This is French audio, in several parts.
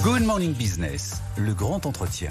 Good Morning Business, le grand entretien.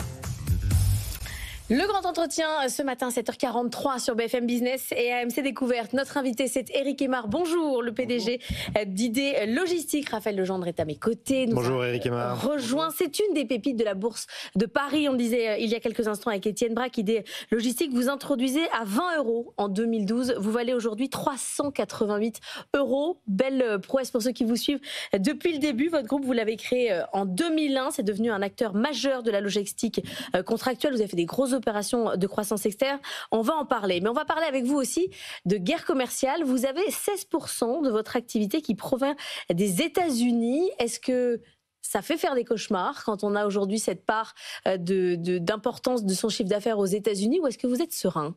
Le grand entretien ce matin, 7h43 sur BFM Business et AMC Découverte. Notre invité, c'est Éric Aymar. Bonjour, le PDG d'Idée Logistique. Raphaël Legendre est à mes côtés. Bonjour Éric Aymar. Rejoint. C'est une des pépites de la bourse de Paris. On le disait il y a quelques instants avec Étienne Braque. Idée Logistique, vous introduisez à 20 € en 2012. Vous valez aujourd'hui 388 €. Belle prouesse pour ceux qui vous suivent depuis le début. Votre groupe, vous l'avez créé en 2001. C'est devenu un acteur majeur de la logistique contractuelle. Vous avez fait des grosses opérations de croissance externe. On va en parler. Mais on va parler avec vous aussi de guerre commerciale. Vous avez 16% de votre activité qui provient des États-Unis. Est-ce que ça fait faire des cauchemars quand on a aujourd'hui cette part d'importance de son chiffre d'affaires aux États-Unis, ou est-ce que vous êtes serein ?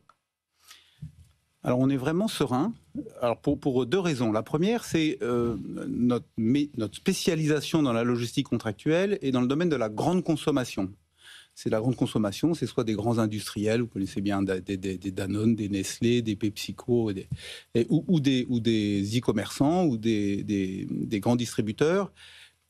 Alors on est vraiment serein. Alors pour deux raisons. La première, c'est notre spécialisation dans la logistique contractuelle et dans le domaine de la grande consommation. C'est la grande consommation, c'est soit des grands industriels, vous connaissez bien des Danone, des Nestlé, des PepsiCo, ou des e-commerçants, ou des grands distributeurs.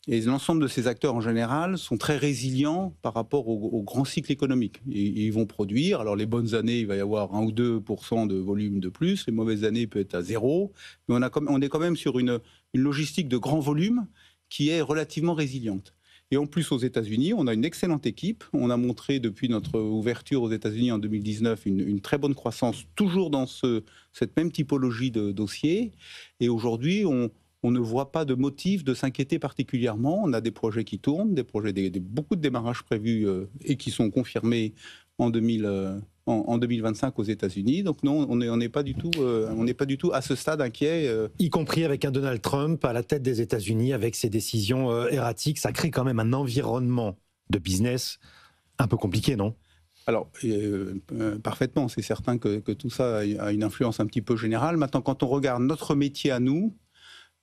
Et l'ensemble de ces acteurs, en général, sont très résilients par rapport au grand cycle économique. Ils vont produire. Alors, les bonnes années, il va y avoir 1 ou 2% de volume de plus. Les mauvaises années, peut être à 0. Mais on est quand même sur une logistique de grand volume qui est relativement résiliente. Et en plus, aux États-Unis, on a une excellente équipe. On a montré depuis notre ouverture aux États-Unis en 2019 une très bonne croissance, toujours dans cette même typologie de dossiers. Et aujourd'hui, on ne voit pas de motif de s'inquiéter particulièrement. On a des projets qui tournent, beaucoup de démarrages prévus et qui sont confirmés en 2025 aux États-Unis. Donc non, on n'est pas du tout à ce stade inquiet. Y compris avec un Donald Trump à la tête des États-Unis, avec ses décisions erratiques, ça crée quand même un environnement de business un peu compliqué, non ? Alors, parfaitement, c'est certain que tout ça a une influence un petit peu générale. Maintenant, quand on regarde notre métier à nous,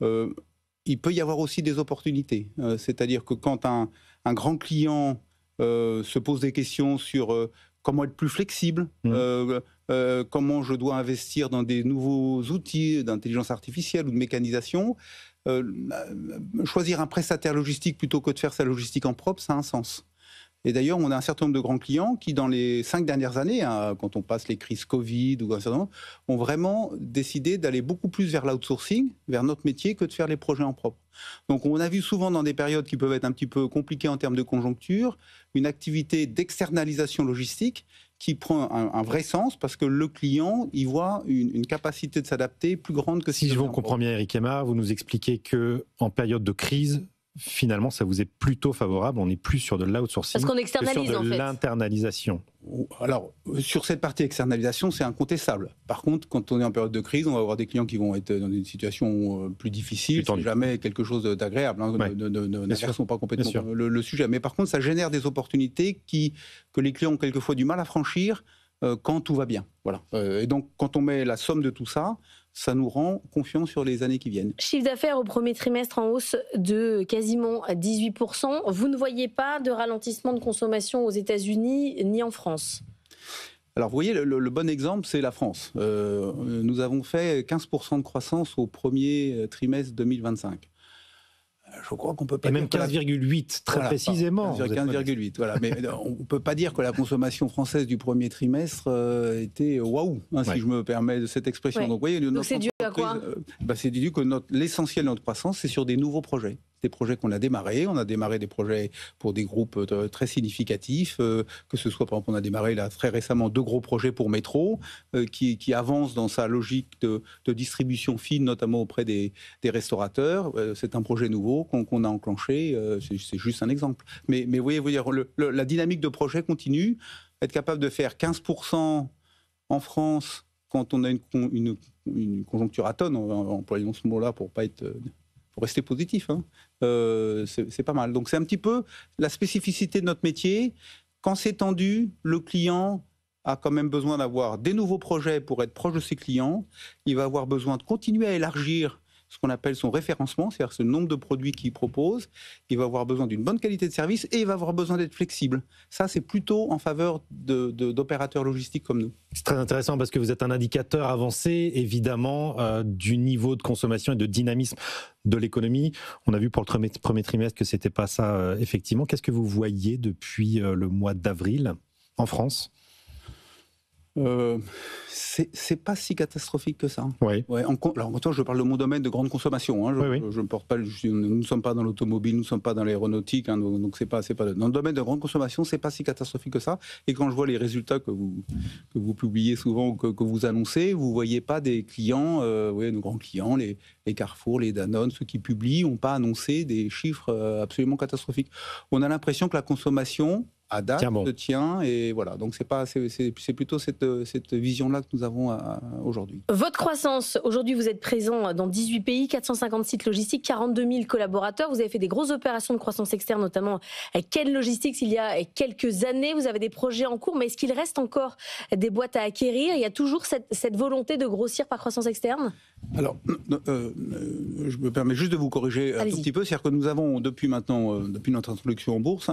il peut y avoir aussi des opportunités. C'est-à-dire que quand un grand client se pose des questions sur comment être plus flexible, comment je dois investir dans des nouveaux outils d'intelligence artificielle ou de mécanisation, choisir un prestataire logistique plutôt que de faire sa logistique en propre, ça a un sens. Et d'ailleurs, on a un certain nombre de grands clients qui, dans les 5 dernières années, quand on passe les crises Covid ou un certain nombre, ont vraiment décidé d'aller beaucoup plus vers l'outsourcing, vers notre métier, que de faire les projets en propre. Donc, on a vu souvent dans des périodes qui peuvent être un petit peu compliquées en termes de conjoncture, une activité d'externalisation logistique qui prend un vrai sens parce que le client y voit une capacité de s'adapter plus grande que si je vous comprends bien, Éric Aymar, vous nous expliquez qu'en période de crise, finalement, ça vous est plutôt favorable. On n'est plus sur de l'outsourcing, parce qu'on externalise, sur de l'internalisation. Alors, sur cette partie externalisation, c'est incontestable. Par contre, quand on est en période de crise, on va avoir des clients qui vont être dans une situation plus difficile. C'est jamais quelque chose d'agréable. N'inversons pas complètement le sujet. Mais par contre, ça génère des opportunités que les clients ont quelquefois du mal à franchir quand tout va bien. Voilà. Et donc, quand on met la somme de tout ça, ça nous rend confiants sur les années qui viennent. Chiffre d'affaires au premier trimestre en hausse de quasiment 18%. Vous ne voyez pas de ralentissement de consommation aux États-Unis ni en France ? Alors, vous voyez, le bon exemple, c'est la France. Nous avons fait 15% de croissance au premier trimestre 2025. Je crois qu'on peut pas. Et même 15,8 très précisément. 15,8. Voilà. Mais on ne peut pas dire que la consommation française du premier trimestre était waouh, si je me permets de cette expression. Ouais. Donc, vous voyez, c'est dû à quoi ? C'est dû que l'essentiel de notre croissance, c'est sur des nouveaux projets. Des projets qu'on a démarrés. On a démarré des projets pour des groupes très significatifs, que ce soit, par exemple, on a démarré là, très récemment 2 gros projets pour Métro, qui avancent dans sa logique de distribution fine, notamment auprès des restaurateurs. C'est un projet nouveau qu'on a enclenché. C'est juste un exemple. Mais vous voyez, la dynamique de projet continue. Être capable de faire 15% en France quand on a une conjoncture atone, employons ce mot-là pour rester positif, c'est pas mal. Donc c'est un petit peu la spécificité de notre métier. Quand c'est tendu, le client a quand même besoin d'avoir des nouveaux projets pour être proche de ses clients. Il va avoir besoin de continuer à élargir ce qu'on appelle son référencement, c'est-à-dire ce nombre de produits qu'il propose. Il va avoir besoin d'une bonne qualité de service et il va avoir besoin d'être flexible. Ça, c'est plutôt en faveur d'opérateurs logistiques comme nous. C'est très intéressant parce que vous êtes un indicateur avancé, évidemment, du niveau de consommation et de dynamisme de l'économie. On a vu pour le premier trimestre que ce n'était pas ça, effectivement. Qu'est-ce que vous voyez depuis le mois d'avril en France ? C'est pas si catastrophique que ça. Oui. Ouais, alors, en je parle de mon domaine de grande consommation. Je ne porte pas. Nous ne sommes pas dans l'automobile, nous ne sommes pas dans l'aéronautique. Donc c'est pas. Dans le domaine de grande consommation, c'est pas si catastrophique que ça. Et quand je vois les résultats que vous publiez souvent, que vous annoncez, vous voyez pas des clients, nos grands clients, les Carrefour, les Danone, ceux qui publient, n'ont pas annoncé des chiffres absolument catastrophiques. On a l'impression que la consommation à date, se tient, et voilà. Donc c'est plutôt cette vision-là que nous avons aujourd'hui. Votre croissance, aujourd'hui vous êtes présent dans 18 pays, 450 sites logistiques, 42 000 collaborateurs. Vous avez fait des grosses opérations de croissance externe, notamment avec Ken Logistics il y a quelques années. Vous avez des projets en cours, mais est-ce qu'il reste encore des boîtes à acquérir ? Il y a toujours cette volonté de grossir par croissance externe ? Alors, je me permets juste de vous corriger un tout petit peu. C'est-à-dire que nous avons, depuis notre introduction en bourse,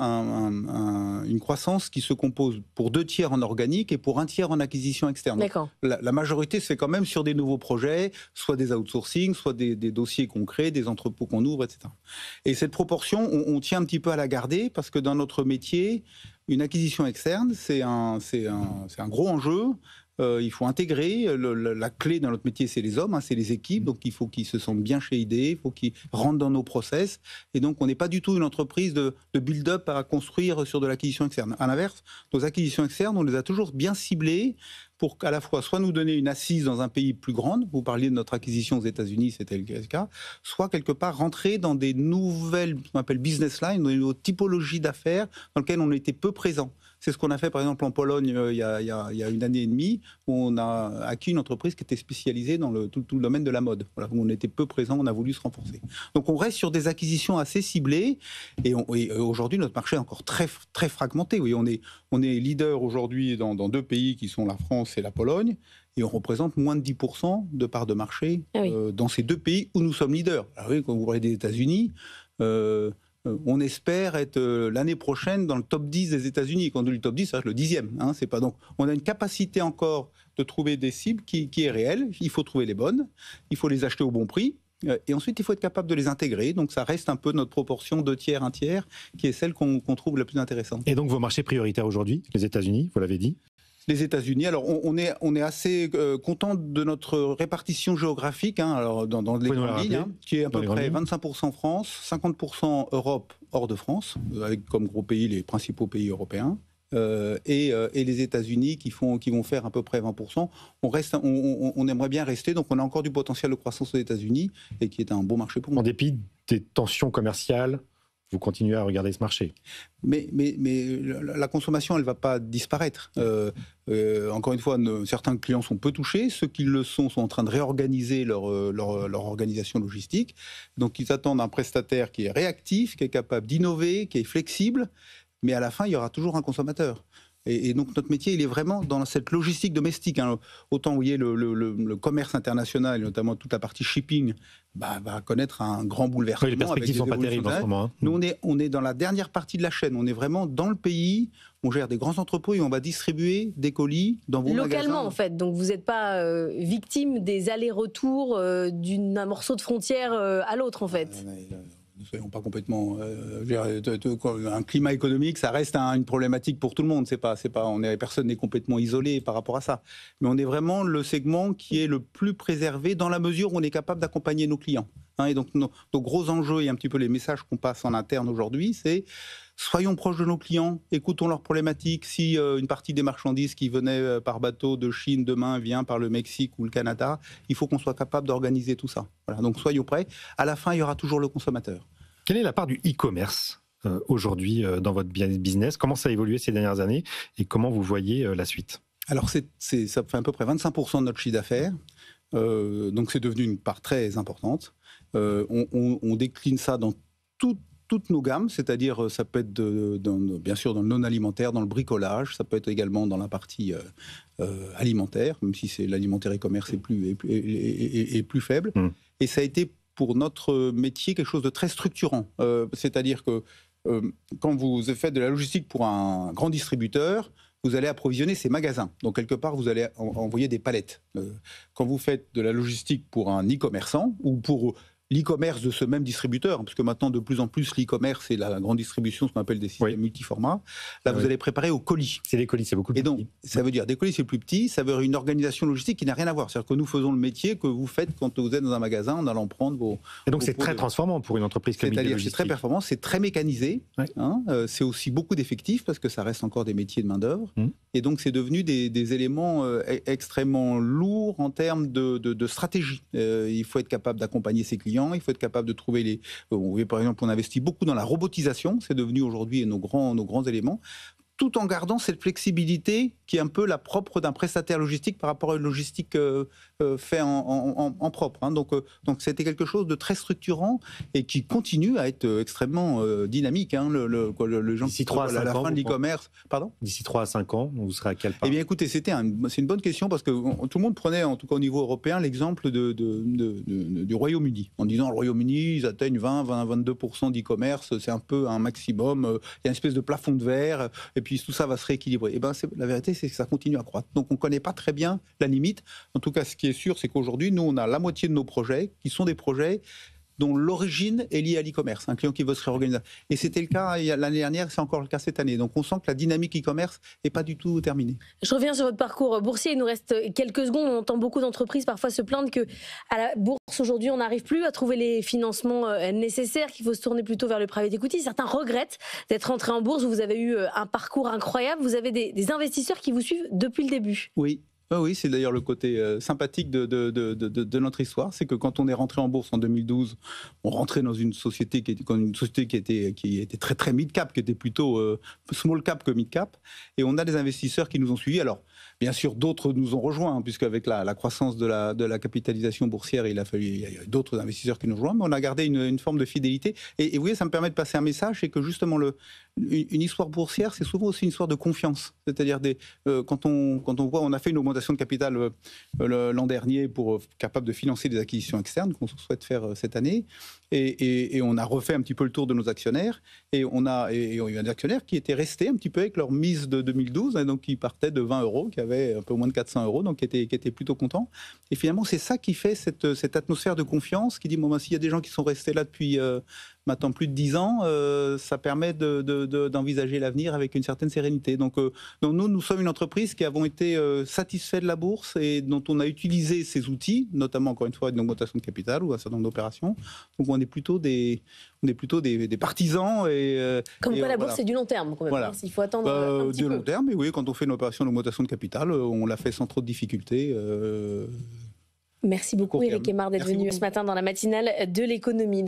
une croissance qui se compose pour 2 tiers en organique et pour 1 tiers en acquisition externe. D'accord. La majorité se fait quand même sur des nouveaux projets, soit des outsourcing, soit des dossiers qu'on crée, des entrepôts qu'on ouvre, etc. Et cette proportion, on tient un petit peu à la garder parce que dans notre métier, une acquisition externe, c'est un gros enjeu. Il faut intégrer, la clé dans notre métier, c'est les hommes, c'est les équipes, donc il faut qu'ils se sentent bien chez ID, il faut qu'ils rentrent dans nos process, et donc on n'est pas du tout une entreprise de build-up à construire sur de l'acquisition externe. À l'inverse, nos acquisitions externes, on les a toujours bien ciblées pour qu'à la fois soit nous donner une assise dans un pays plus grande, vous parliez de notre acquisition aux États-Unis, c'était le cas, soit quelque part rentrer dans des nouvelles, ce qu'on appelle business lines, dans une typologie d'affaires dans lesquelles on était peu présent. C'est ce qu'on a fait par exemple en Pologne il y a 1 année et demie, où on a acquis une entreprise qui était spécialisée dans tout le domaine de la mode. Voilà, où on était peu présent, on a voulu se renforcer. Donc on reste sur des acquisitions assez ciblées, et aujourd'hui notre marché est encore très, très fragmenté. Oui, on est leader aujourd'hui dans 2 pays qui sont la France et la Pologne, et on représente moins de 10% de part de marché dans ces 2 pays où nous sommes leaders. Alors oui, quand vous parlez des États-Unis, on espère être l'année prochaine dans le top 10 des États-Unis. Quand on dit le top 10, ça va être le 10e. C'est pas... Donc, on a une capacité encore de trouver des cibles qui est réelle. Il faut trouver les bonnes, il faut les acheter au bon prix. Et ensuite, il faut être capable de les intégrer. Donc, ça reste un peu notre proportion 2 tiers, 1 tiers, qui est celle qu'on trouve la plus intéressante. Et donc, vos marchés prioritaires aujourd'hui, les États-Unis, vous l'avez dit ? Les États-Unis. Alors, on est assez content de notre répartition géographique, alors dans les grandes lignes, qui est à peu près 25% France, 50% Europe hors de France, avec comme gros pays les principaux pays européens, et les États-Unis qui vont faire à peu près 20%. On aimerait bien rester, donc on a encore du potentiel de croissance aux États-Unis, et qui est un beau marché pour nous. En dépit des tensions commerciales, vous continuez à regarder ce marché. Mais la consommation, elle ne va pas disparaître. Encore une fois, certains clients sont peu touchés. Ceux qui le sont en train de réorganiser leur organisation logistique. Donc, ils attendent un prestataire qui est réactif, qui est capable d'innover, qui est flexible. Mais à la fin, il y aura toujours un consommateur. Et donc, notre métier, il est vraiment dans cette logistique domestique. Autant, vous voyez, le commerce international, et notamment toute la partie shipping, va connaître un grand bouleversement. Les perspectives ne sont pas terribles en ce moment. Nous, on est dans la dernière partie de la chaîne. On est vraiment dans le pays. On gère des grands entrepôts et on va distribuer des colis dans vos magasins. Localement, en fait. Donc, vous n'êtes pas victime des allers-retours d'un morceau de frontière à l'autre, en fait. Ne soyons pas complètement... un climat économique, ça reste une problématique pour tout le monde. Personne n'est complètement isolé par rapport à ça. Mais on est vraiment le segment qui est le plus préservé dans la mesure où on est capable d'accompagner nos clients. Et donc, nos gros enjeux et un petit peu les messages qu'on passe en interne aujourd'hui, c'est soyons proches de nos clients, écoutons leurs problématiques. Si une partie des marchandises qui venaient par bateau de Chine demain vient par le Mexique ou le Canada, il faut qu'on soit capable d'organiser tout ça. Voilà, donc soyons prêts. À la fin, il y aura toujours le consommateur. Quelle est la part du e-commerce aujourd'hui dans votre business ? Comment ça a évolué ces dernières années et comment vous voyez la suite ? Alors, ça fait à peu près 25% de notre chiffre d'affaires. Donc, c'est devenu une part très importante. On décline ça dans toutes nos gammes, c'est-à-dire ça peut être bien sûr dans le non-alimentaire, dans le bricolage, ça peut être également dans la partie alimentaire, même si l'alimentaire e-commerce est plus faible. Et ça a été pour notre métier quelque chose de très structurant. C'est-à-dire que quand vous faites de la logistique pour un grand distributeur, vous allez approvisionner ses magasins. Donc, quelque part, vous allez envoyer des palettes. Quand vous faites de la logistique pour un e-commerçant ou pour l'e-commerce de ce même distributeur, parce que maintenant, de plus en plus, l'e-commerce et la grande distribution, ce qu'on appelle des systèmes multiformats, là, vous allez préparer au colis. C'est les colis, c'est beaucoup plus petit. Et donc, ça veut dire, des colis, c'est plus petit, ça veut dire une organisation logistique qui n'a rien à voir. C'est-à-dire que nous faisons le métier que vous faites quand vous êtes dans un magasin en allant prendre vos... Et donc, c'est très transformant pour une entreprise comme C'est-à-dire, c'est très performant, c'est très mécanisé. C'est aussi beaucoup d'effectifs, parce que ça reste encore des métiers de main-d'œuvre. Et donc, c'est devenu des éléments extrêmement lourds en termes de stratégie. Il faut être capable d'accompagner ses clients, il faut être capable de trouver les... par exemple, on investit beaucoup dans la robotisation, c'est devenu aujourd'hui nos grands éléments, tout en gardant cette flexibilité qui est un peu la propre d'un prestataire logistique par rapport à une logistique fait en propre. Donc c'était quelque chose de très structurant et qui continue à être extrêmement dynamique. Le gens d'ici 3 à 5 ans, la fin de l'e-commerce. Pardon ? D'ici 3 à 5 ans, vous serez à quel part ? Eh bien, écoutez, c'est une bonne question parce que tout le monde prenait, en tout cas au niveau européen, l'exemple du Royaume-Uni, en disant le Royaume-Uni, ils atteignent 20-22% d'e-commerce, c'est un peu un maximum, il y a une espèce de plafond de verre, et puis tout ça va se rééquilibrer. Et ben, la vérité, c'est que ça continue à croître. Donc, on ne connaît pas très bien la limite. En tout cas, ce qui est sûr, c'est qu'aujourd'hui, nous, on a la moitié de nos projets qui sont des projets dont l'origine est liée à l'e-commerce, un client qui veut se réorganiser. Et c'était le cas l'année dernière, c'est encore le cas cette année. Donc on sent que la dynamique e-commerce n'est pas du tout terminée. Je reviens sur votre parcours boursier, il nous reste quelques secondes. On entend beaucoup d'entreprises parfois se plaindre qu'à la bourse aujourd'hui, on n'arrive plus à trouver les financements nécessaires, qu'il faut se tourner plutôt vers le private equity. Certains regrettent d'être rentrés en bourse. Vous avez eu un parcours incroyable. Vous avez des investisseurs qui vous suivent depuis le début. Oui, c'est d'ailleurs le côté sympathique de notre histoire. C'est que quand on est rentré en bourse en 2012, on rentrait dans une société qui était très très mid-cap, qui était plutôt small cap que mid-cap. Et on a des investisseurs qui nous ont suivis. Alors, bien sûr, d'autres nous ont rejoints, puisqu'avec la croissance de la capitalisation boursière, il y a d'autres investisseurs qui nous rejoignent, mais on a gardé une forme de fidélité. Et vous voyez, ça me permet de passer un message, c'est que justement, une histoire boursière, c'est souvent aussi une histoire de confiance. C'est-à-dire, quand on voit, on a fait une augmentation de capital l'an dernier pour capable de financer des acquisitions externes qu'on souhaite faire cette année, et on a refait un petit peu le tour de nos actionnaires, et on a eu un actionnaire qui était resté un petit peu avec leur mise de 2012, et donc qui partait de 20 €, qui avait un peu moins de 400 €, donc qui était plutôt content. Et finalement, c'est ça qui fait cette atmosphère de confiance, qui dit, bon, s'il y a des gens qui sont restés là depuis maintenant plus de 10 ans, ça permet d'envisager l'avenir avec une certaine sérénité. Donc nous sommes une entreprise qui avons été satisfaits de la bourse et dont on a utilisé ces outils, notamment encore une fois une augmentation de capital ou un certain nombre d'opérations. Donc on est plutôt des partisans. Comme quoi la bourse, c'est du long terme, quand même. Voilà. Il faut attendre un petit peu. Du long terme, mais oui, quand on fait une opération d'augmentation de capital, on l'a fait sans trop de difficultés. Merci beaucoup, Éric Aymard, d'être venu ce matin dans la matinale de l'économie.